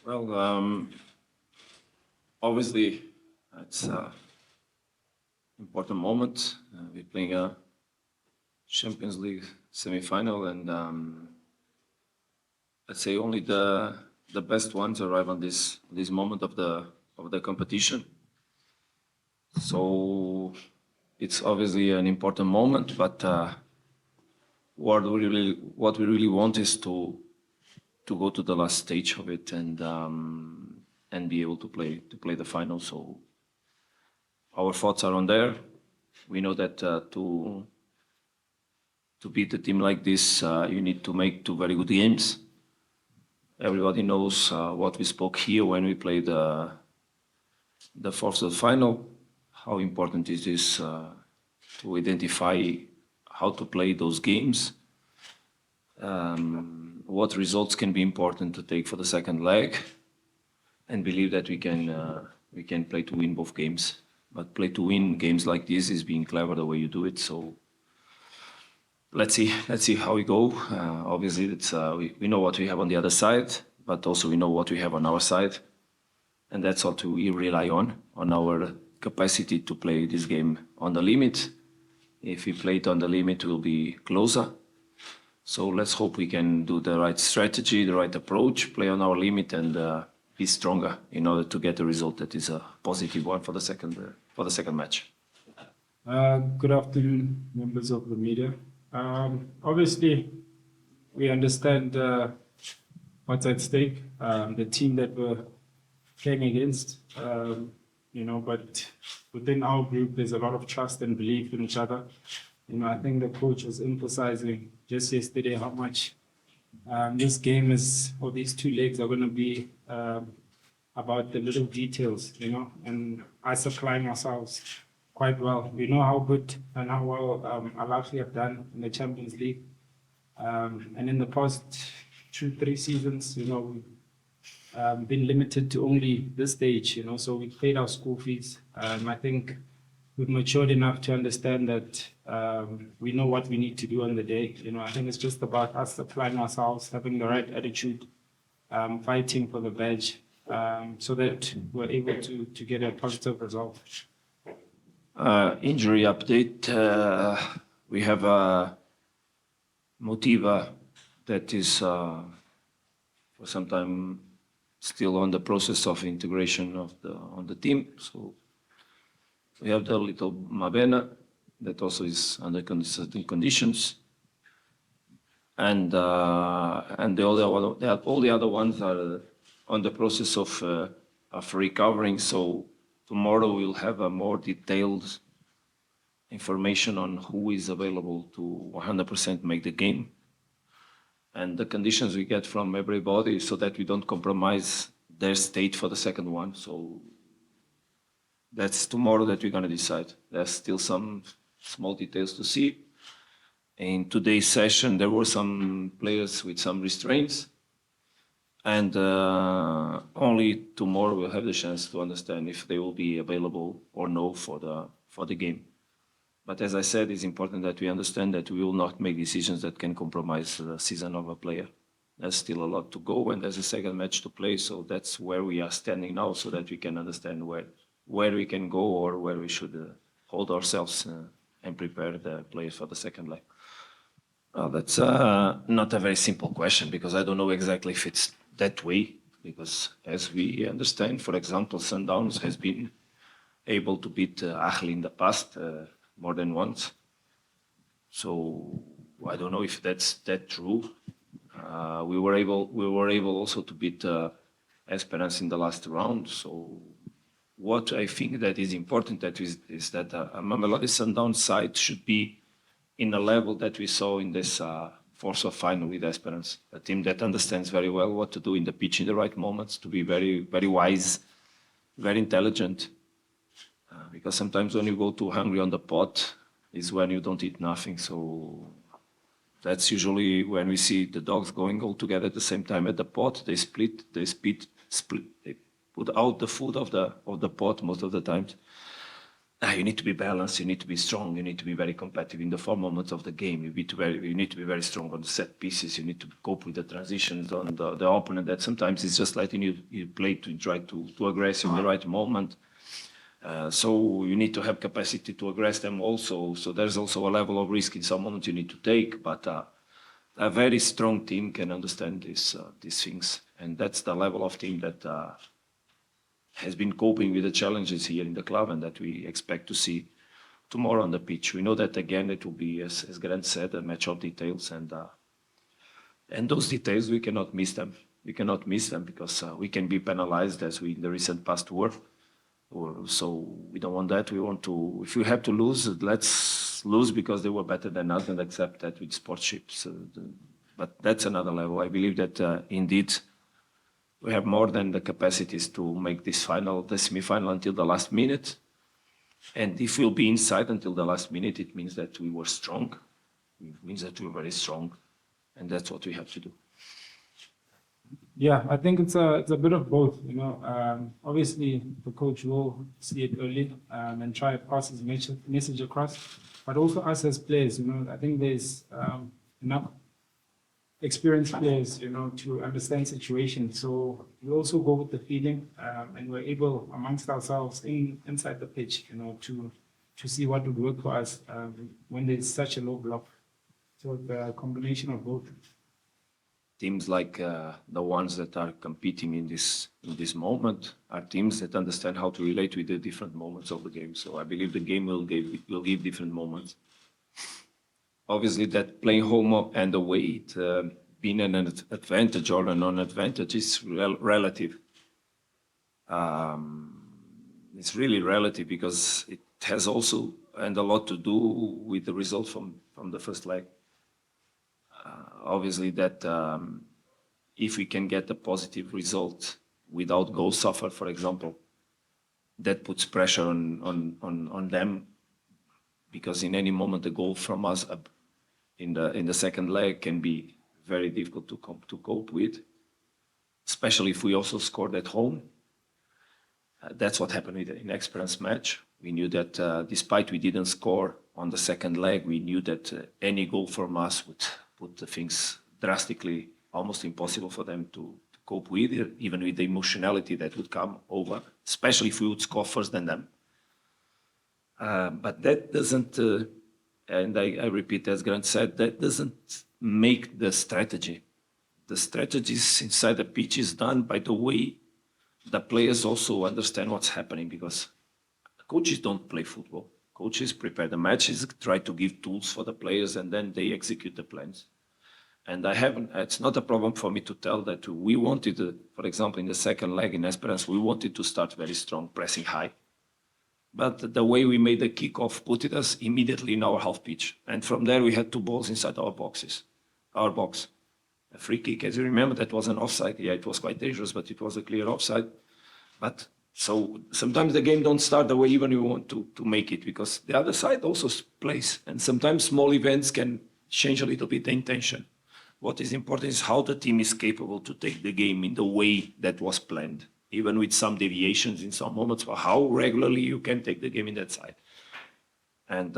Well, obviously, it's an important moment. We're playing a Champions League semi-final, and I'd say only the best ones arrive on this moment of the competition. So it's obviously an important moment, but what we really want is to go to the last stage of it and be able to play the final. So our thoughts are on there. We know that to beat a team like this, you need to make two very good games. Everybody knows what we spoke here when we played the fourth of the final. How important is this to identify how to play those games? What results can be important to take for the second leg, and believe that we can play to win both games. But play to win games like this is being clever the way you do it. So let's see how we go. Obviously, we know what we have on the other side, but also we know what we have on our side, and that's what we rely on our capacity to play this game on the limit. If we play it on the limit, we'll be closer. So let's hope we can do the right strategy, the right approach, play on our limit, and be stronger in order to get a result that is a positive one for the second match. Good afternoon, members of the media. Obviously, we understand what's at stake, the team that we're playing against, but within our group, there's a lot of trust and belief in each other. I think the coach was emphasizing just yesterday how much this game or these two legs are going to be about the little details, and us applying ourselves quite well. We know how good and how well Al-Ahly have done in the Champions League. And in the past 2-3 seasons, we've been limited to only this stage, so we paid our school fees. I think we've matured enough to understand that we know what we need to do on the day. I think it's just about us applying ourselves, having the right attitude, fighting for the badge, so that we're able to get a positive result. Injury update. We have a Motiva that is for some time still on the process of integration on the team. So we have the little Mabena that also is under certain conditions, and all the other ones are on the process of recovering. So tomorrow we'll have a more detailed information on who is available to 100% make the game, and the conditions we get from everybody, so that we don't compromise their state for the second one. So that's tomorrow that we're going to decide. There's still some small details to see. In today's session, there were some players with some restraints, and only tomorrow we'll have the chance to understand if they will be available or no for the game. But as I said, it's important that we understand that we will not make decisions that can compromise the season of a player. There's still a lot to go, and there's a second match to play, so that's where we are standing now, so that we can understand where we can go or where we should hold ourselves and prepare the players for the second leg. Well, that's not a very simple question, because I don't know exactly if it's that way, because as we understand, for example, Sundowns has been able to beat Ahly in the past more than once. So I don't know if that's that true. We were able also to beat Esperance in the last round. So what I think that is important is that a Mamelodi Sundowns side should be in a level that we saw in this fourth of final with Esperance, a team that understands very well what to do in the pitch in the right moments, to be very, very wise, very intelligent. Because sometimes when you go too hungry on the pot is when you don't eat nothing. So that's usually when we see the dogs going all together at the same time at the pot. They split. They put out the food of the pot most of the times. You need to be balanced, you need to be strong, you need to be very competitive in the 4 moments of the game. You need to be very strong on the set pieces, you need to cope with the transitions on the opponent that sometimes it's just letting you play to try to aggress in the right moment. So you need to have capacity to aggress them also. So there's also a level of risk in some moments you need to take, but a very strong team can understand these things. And that's the level of team that has been coping with the challenges here in the club and that we expect to see tomorrow on the pitch. We know that again it will be, as Grant said, a match of details, and those details we cannot miss them. We cannot miss them because we can be penalized as we in the recent past were. So we don't want that. We want to, if we have to lose, let's lose because they were better than us and accept that with sportships. But that's another level. I believe that indeed we have more than the capacities to make this semi-final until the last minute. And if we'll be inside until the last minute, it means that we were strong. It means that we were very strong. And that's what we have to do. Yeah, I think it's a bit of both. Obviously the coach will see it early and try to pass his message across, but also us as players. I think there's enough experienced players, to understand situations. So we also go with the feeling, and we're able amongst ourselves inside the pitch, to see what would work for us when there's such a low block. So the combination of both. Teams like the ones that are competing in this moment are teams that understand how to relate with the different moments of the game. So I believe the game will give different moments. Obviously, that playing home and away, being an advantage or a non-advantage is relative. It's really relative because it has also and a lot to do with the result from the first leg. Obviously, that if we can get a positive result without goals suffered, for example, that puts pressure on them, because in any moment the goal from us in the second leg can be very difficult to cope with, especially if we also scored at home. That's what happened in the Experience match. We knew that despite we didn't score on the second leg, we knew that any goal from us would put the things drastically, almost impossible for them to cope with, even with the emotionality that would come over, especially if we would score first than them. But that doesn't, and I repeat, as Grant said, that doesn't make the strategy. The strategies inside the pitch is done by the way the players also understand what's happening, because coaches don't play football. Coaches prepare the matches, try to give tools for the players, and then they execute the plans. And it's not a problem for me to tell that we wanted, for example, in the second leg in Esperance, we wanted to start very strong, pressing high. But the way we made the kickoff put us immediately in our half pitch. And from there, we had 2 balls inside our box. A free kick, as you remember, that was an offside. Yeah, it was quite dangerous, but it was a clear offside. But so sometimes the game don't start the way even you want to make it, because the other side also plays. And sometimes small events can change a little bit the intention. What is important is how the team is capable to take the game in the way that was planned, even with some deviations in some moments, but how regularly you can take the game in that side. And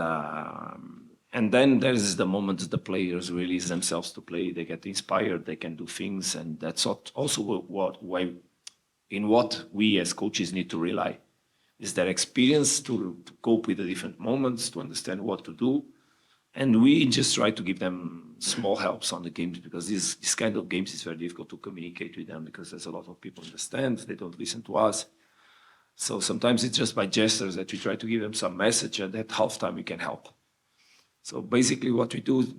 then there's the moment the players release themselves to play, they get inspired, they can do things, and that's also what we as coaches need to rely, is their experience to cope with the different moments, to understand what to do. And we just try to give them small helps on the games, because this kind of games is very difficult to communicate with them, because there's a lot of people understand, they don't listen to us. So sometimes it's just by gestures that we try to give them some message, and at halftime we can help. So basically what we do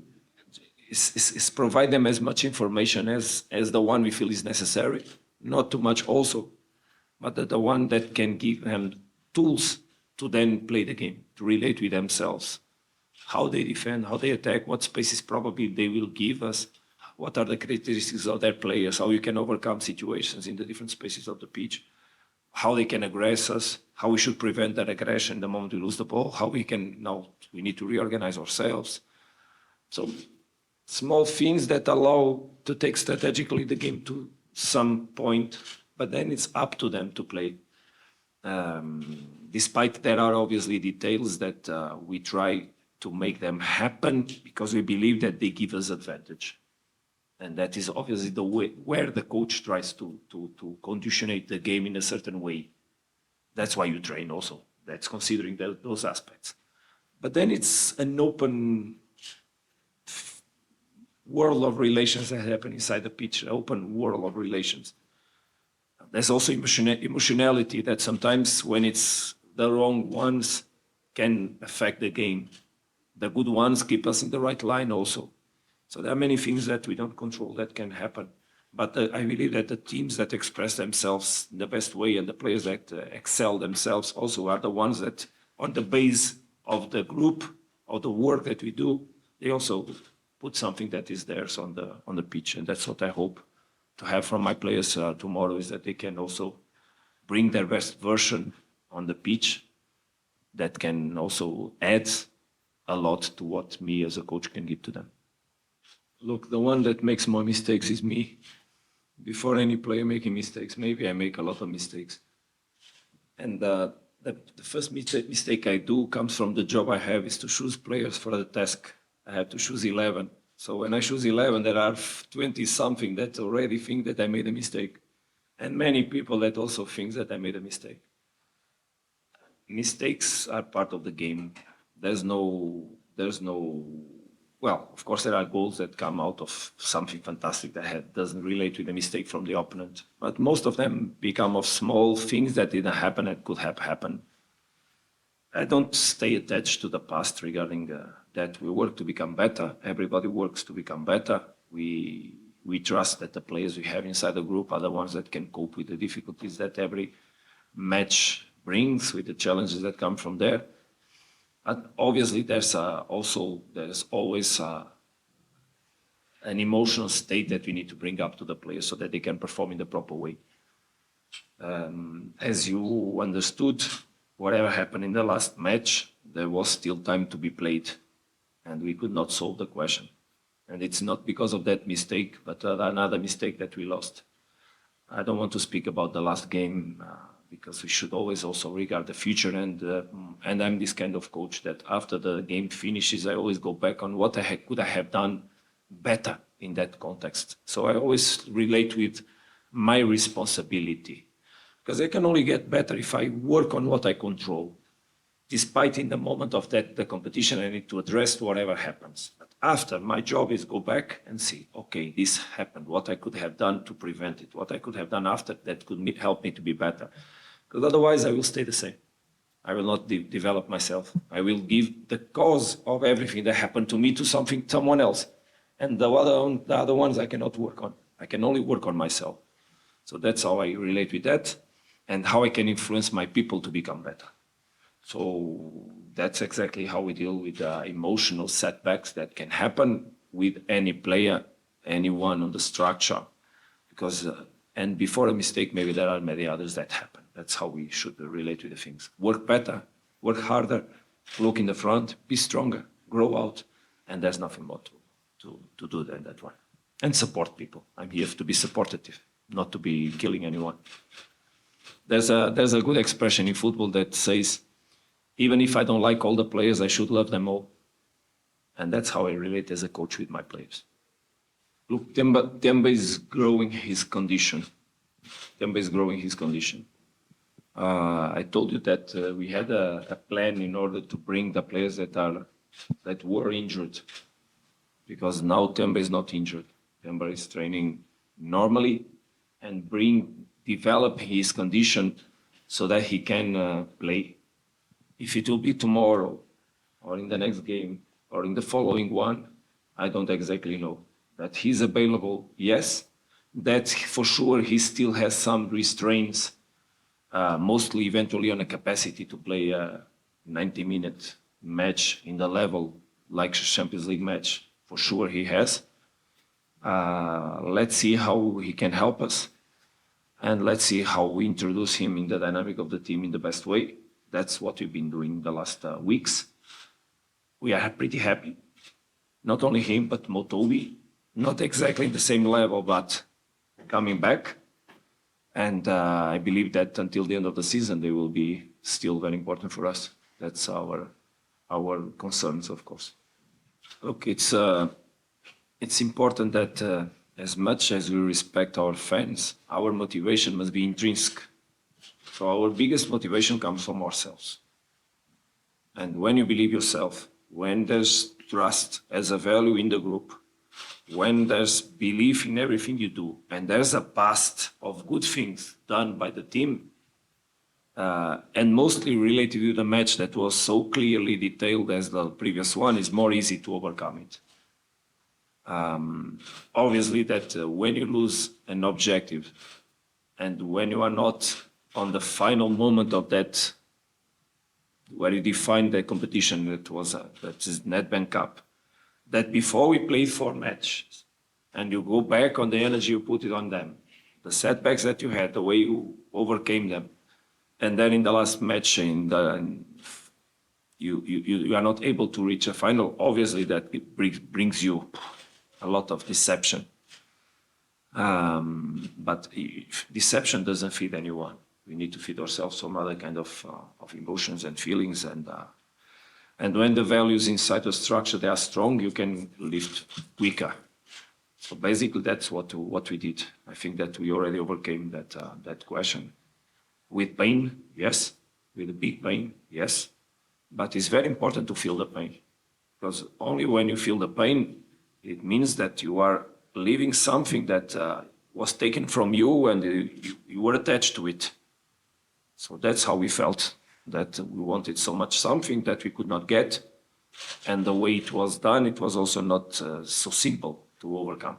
is provide them as much information as the one we feel is necessary, not too much also, but the one that can give them tools to then play the game, to relate with themselves, how they defend, how they attack, what spaces probably they will give us, what are the characteristics of their players, how you can overcome situations in the different spaces of the pitch, how they can aggress us, how we should prevent that aggression the moment we lose the ball, how we need to reorganize ourselves. So small things that allow to take strategically the game to some point, but then it's up to them to play. Despite there are obviously details that we try to make them happen because we believe that they give us advantage. And that is obviously the way where the coach tries to conditionate the game in a certain way. That's why you train also. That's considering those aspects. But then it's an open world of relations that happen inside the pitch, an open world of relations. There's also emotionality that sometimes when it's the wrong ones can affect the game. The good ones keep us in the right line also. So there are many things that we don't control that can happen. But I believe that the teams that express themselves in the best way and the players that excel themselves also are the ones that, on the base of the group, of the work that we do, they also put something that is theirs on the pitch. And that's what I hope to have from my players tomorrow, is that they can also bring their best version on the pitch that can also add a lot to what me as a coach can give to them. Look, the one that makes more mistakes is me. Before any player making mistakes, maybe I make a lot of mistakes. And the first mistake I do comes from the job I have, is to choose players for the task. I have to choose 11. So when I choose 11, there are 20-something that already think that I made a mistake. And many people that also think that I made a mistake. Mistakes are part of the game. There's no, well, of course there are goals that come out of something fantastic that doesn't relate to the mistake from the opponent. But most of them become of small things that didn't happen and could have happened. I don't stay attached to the past regarding that. We work to become better. Everybody works to become better. We trust that the players we have inside the group are the ones that can cope with the difficulties that every match brings, with the challenges that come from there. But obviously, there's always an emotional state that we need to bring up to the players so that they can perform in the proper way. As you understood, whatever happened in the last match, there was still time to be played, and we could not solve the question. And it's not because of that mistake, but another mistake that we lost. I don't want to speak about the last game because we should always also regard the future. And I'm this kind of coach that after the game finishes, I always go back on what could I have done better in that context. So I always relate with my responsibility, because I can only get better if I work on what I control. Despite in the moment of the competition, I need to address whatever happens. But after, my job is go back and see, okay, this happened, what I could have done to prevent it, what I could have done after that could help me to be better. Because otherwise I will stay the same. I will not develop myself. I will give the cause of everything that happened to me to someone else. And the other ones I cannot work on. I can only work on myself. So that's how I relate with that, and how I can influence my people to become better. So that's exactly how we deal with emotional setbacks that can happen with any player, anyone on the structure. Because, and before a mistake, maybe there are many others that happen. That's how we should relate to the things. Work better, work harder, look in the front, be stronger, grow out, and there's nothing more to do than that one. And support people. I'm here to be supportive, not to be killing anyone. There's a good expression in football that says, even if I don't like all the players, I should love them all. And that's how I relate as a coach with my players. Look, Temba is growing his condition. Temba is growing his condition. I told you that we had a plan in order to bring the players that were injured. Because now Temba is not injured. Temba is training normally and develop his condition so that he can play. If it will be tomorrow, or in the next game, or in the following one, I don't exactly know. That he's available, yes. That for sure he still has some restraints, mostly eventually on a capacity to play a 90-minute match in the level like Champions League match. For sure he has. Let's see how he can help us. And let's see how we introduce him in the dynamic of the team in the best way. That's what we've been doing the last weeks. We are pretty happy. Not only him, but Motobi. Not exactly the same level, but coming back. And I believe that until the end of the season, they will be still very important for us. That's our concerns, of course. Look, it's important that as much as we respect our fans, our motivation must be intrinsic. So our biggest motivation comes from ourselves. And when you believe yourself, when there's trust as a value in the group, when there's belief in everything you do, and there's a past of good things done by the team, and mostly related to the match that was so clearly detailed as the previous one, is more easy to overcome it. Obviously that when you lose an objective and when you are not on the final moment of that, where you define the competition that is Nedbank Cup, that before we played 4 matches and you go back on the energy you put it on them, the setbacks that you had, the way you overcame them, and then in the last match you are not able to reach a final, obviously that it brings you a lot of deception. But deception doesn't feed anyone. We need to feed ourselves some other kind of emotions and feelings, and when the values inside the structure they are strong, you can lift quicker. So basically, that's what we did. I think that we already overcame that question. With pain, yes. With a big pain, yes. But it's very important to feel the pain, because only when you feel the pain, it means that you are leaving something that was taken from you and you were attached to it. So that's how we felt, that we wanted so much something that we could not get. And the way it was done, it was also not so simple to overcome.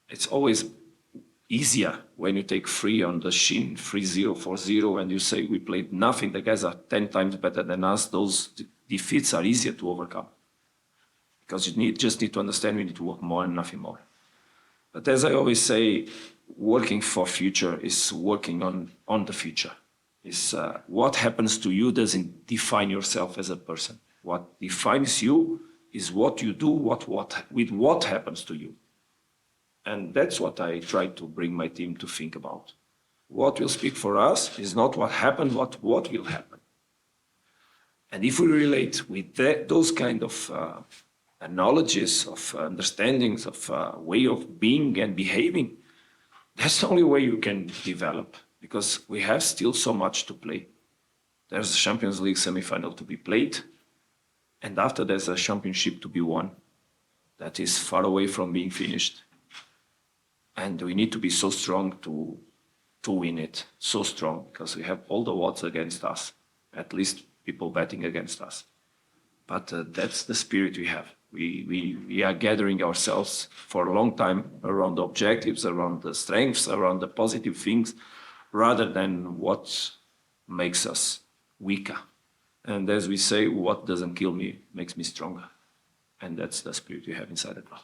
It's always easier when you take 3 on the shin, 3-0, 4-0, and you say we played nothing, the guys are 10 times better than us. Those defeats are easier to overcome, because you just need to understand we need to work more and nothing more. But as I always say, working for future is working on the future. Is what happens to you doesn't define yourself as a person. What defines you is what you do, with what happens to you. And that's what I try to bring my team to think about. What will speak for us is not what happened, what will happen. And if we relate with those kind of knowledges, of understandings, of way of being and behaving, that's the only way you can develop, because we have still so much to play. There's a Champions League semi-final to be played, and after there's a championship to be won that is far away from being finished. And we need to be so strong to win it, so strong, because we have all the odds against us, at least people betting against us. But that's the spirit we have. We are gathering ourselves for a long time around the objectives, around the strengths, around the positive things, rather than what makes us weaker. And as we say, what doesn't kill me makes me stronger. And that's the spirit we have inside as well.